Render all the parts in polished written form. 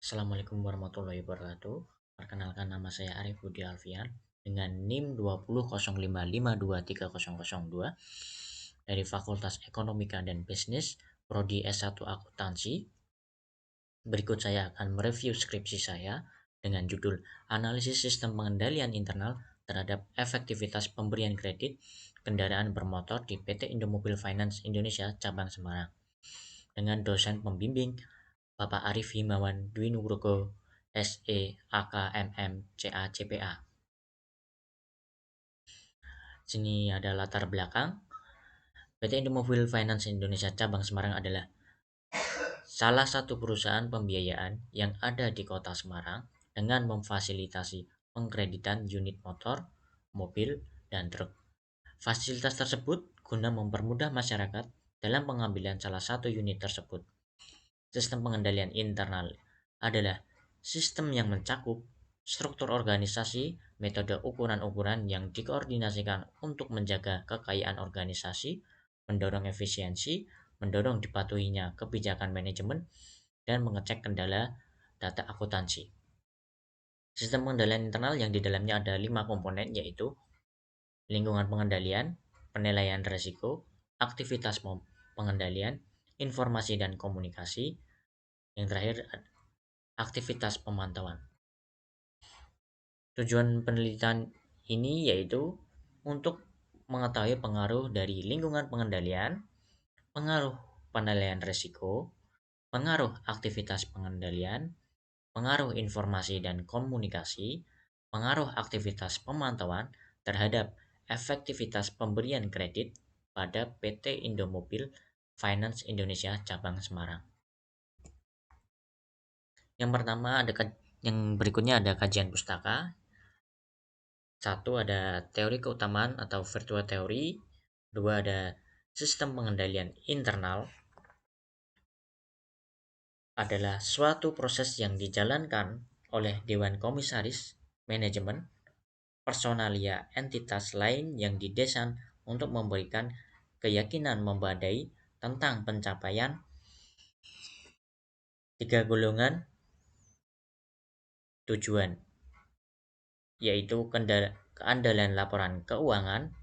Assalamualaikum warahmatullahi wabarakatuh. Perkenalkan, nama saya Arif Budi Alfian dengan NIM 20.0555230002 dari Fakultas Ekonomika dan Bisnis, Prodi S1 Akuntansi. Berikut saya akan mereview skripsi saya dengan judul Analisis Sistem Pengendalian Internal terhadap Efektivitas Pemberian Kredit Kendaraan Bermotor di PT Indomobil Finance Indonesia Cabang Semarang dengan dosen pembimbing Bapak Arif Himawan Dwi Nugroho, SE, AKMM, CA, CPA. Sini ada latar belakang. PT Indomobil Finance Indonesia Cabang Semarang adalah salah satu perusahaan pembiayaan yang ada di Kota Semarang dengan memfasilitasi pengkreditan unit motor, mobil, dan truk. Fasilitas tersebut guna mempermudah masyarakat dalam pengambilan salah satu unit tersebut. Sistem pengendalian internal adalah sistem yang mencakup struktur organisasi, metode ukuran-ukuran yang dikoordinasikan untuk menjaga kekayaan organisasi, mendorong efisiensi, mendorong dipatuhinya kebijakan manajemen, dan mengecek kendala data akuntansi. Sistem pengendalian internal yang di dalamnya ada 5 komponen, yaitu lingkungan pengendalian, penilaian risiko, aktivitas pengendalian, informasi dan komunikasi, yang terakhir aktivitas pemantauan. Tujuan penelitian ini yaitu untuk mengetahui pengaruh dari lingkungan pengendalian, pengaruh penilaian risiko, pengaruh aktivitas pengendalian, pengaruh informasi dan komunikasi, pengaruh aktivitas pemantauan terhadap efektivitas pemberian kredit pada PT Indomobil Finance Indonesia Cabang Semarang. Yang pertama yang berikutnya ada kajian pustaka. Satu, ada teori keutamaan atau virtual teori. Dua, ada sistem pengendalian internal. Adalah suatu proses yang dijalankan oleh Dewan Komisaris, Manajemen, Personalia entitas lain yang didesain untuk memberikan keyakinan memadai tentang pencapaian tiga golongan tujuan, yaitu keandalan laporan keuangan,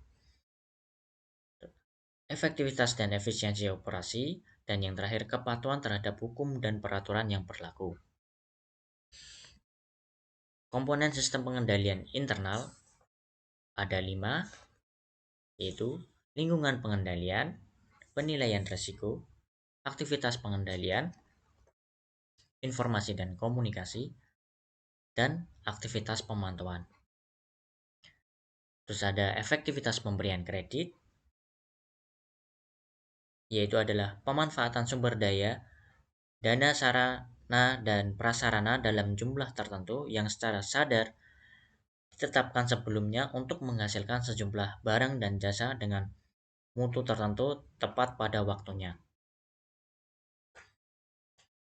efektivitas dan efisiensi operasi, dan yang terakhir kepatuhan terhadap hukum dan peraturan yang berlaku. Komponen sistem pengendalian internal ada 5, yaitu lingkungan pengendalian, penilaian risiko, aktivitas pengendalian, informasi dan komunikasi, dan aktivitas pemantauan. Terus ada efektivitas pemberian kredit, yaitu adalah pemanfaatan sumber daya, dana, sarana, dan prasarana dalam jumlah tertentu yang secara sadar ditetapkan sebelumnya untuk menghasilkan sejumlah barang dan jasa dengan mutu tertentu tepat pada waktunya.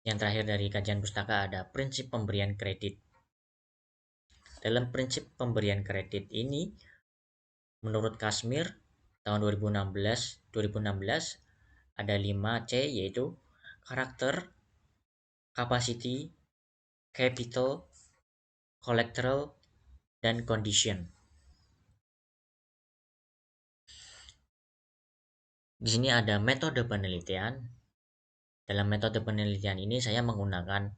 Yang terakhir dari kajian pustaka ada prinsip pemberian kredit. Dalam prinsip pemberian kredit ini, menurut Kashmir tahun 2016 ada 5C, yaitu karakter, capacity, capital, collateral, dan condition. Di sini ada metode penelitian. Dalam metode penelitian ini saya menggunakan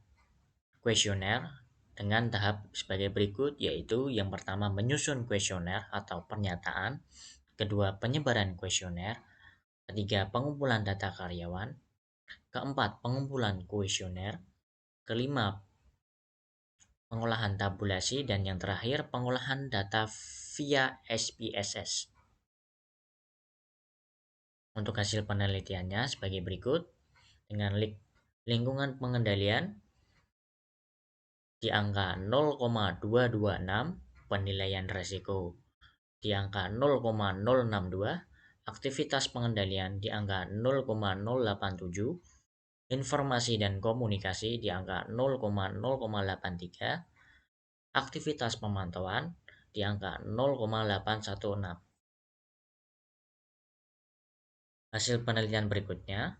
kuesioner dengan tahap sebagai berikut, yaitu yang pertama menyusun kuesioner atau pernyataan, kedua penyebaran kuesioner, ketiga pengumpulan data karyawan, keempat pengumpulan kuesioner, kelima pengolahan tabulasi, dan yang terakhir pengolahan data via SPSS. Untuk hasil penelitiannya sebagai berikut. Dengan lingkungan pengendalian di angka 0,226, penilaian risiko di angka 0,062, aktivitas pengendalian di angka 0,087, informasi dan komunikasi di angka 0,083, aktivitas pemantauan di angka 0,816. Hasil penelitian berikutnya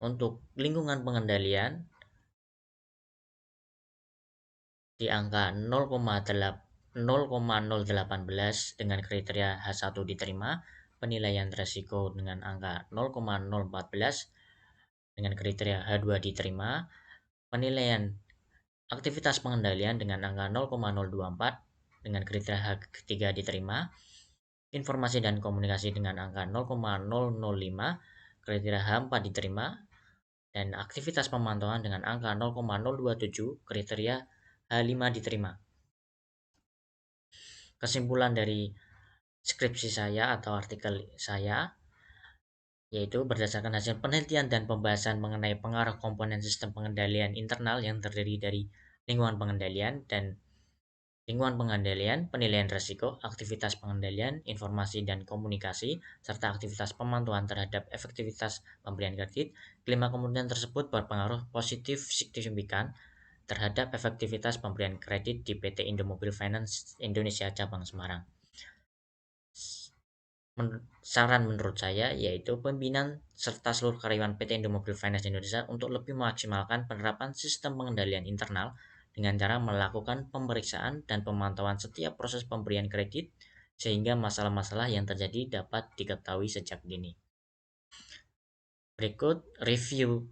Untuk lingkungan pengendalian di angka 0,018 dengan kriteria H1 diterima, penilaian resiko dengan angka 0,014 dengan kriteria H2 diterima, penilaian aktivitas pengendalian dengan angka 0,024 dengan kriteria H3 diterima, informasi dan komunikasi dengan angka 0,005 kriteria H4 diterima, dan aktivitas pemantauan dengan angka 0,027 kriteria H5 diterima. Kesimpulan dari skripsi saya atau artikel saya yaitu berdasarkan hasil penelitian dan pembahasan mengenai pengaruh komponen sistem pengendalian internal yang terdiri dari lingkungan pengendalian, penilaian risiko, aktivitas pengendalian, informasi dan komunikasi, serta aktivitas pemantauan terhadap efektivitas pemberian kredit. Kelima komponen tersebut berpengaruh positif signifikan terhadap efektivitas pemberian kredit di PT Indomobil Finance Indonesia Cabang Semarang. Saran menurut saya yaitu pimpinan serta seluruh karyawan PT Indomobil Finance Indonesia untuk lebih memaksimalkan penerapan sistem pengendalian internal dengan cara melakukan pemeriksaan dan pemantauan setiap proses pemberian kredit sehingga masalah-masalah yang terjadi dapat diketahui sejak dini. Berikut review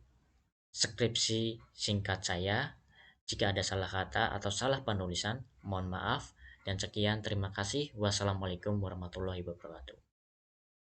skripsi singkat saya. Jika ada salah kata atau salah penulisan, mohon maaf dan sekian, terima kasih. Wassalamualaikum warahmatullahi wabarakatuh.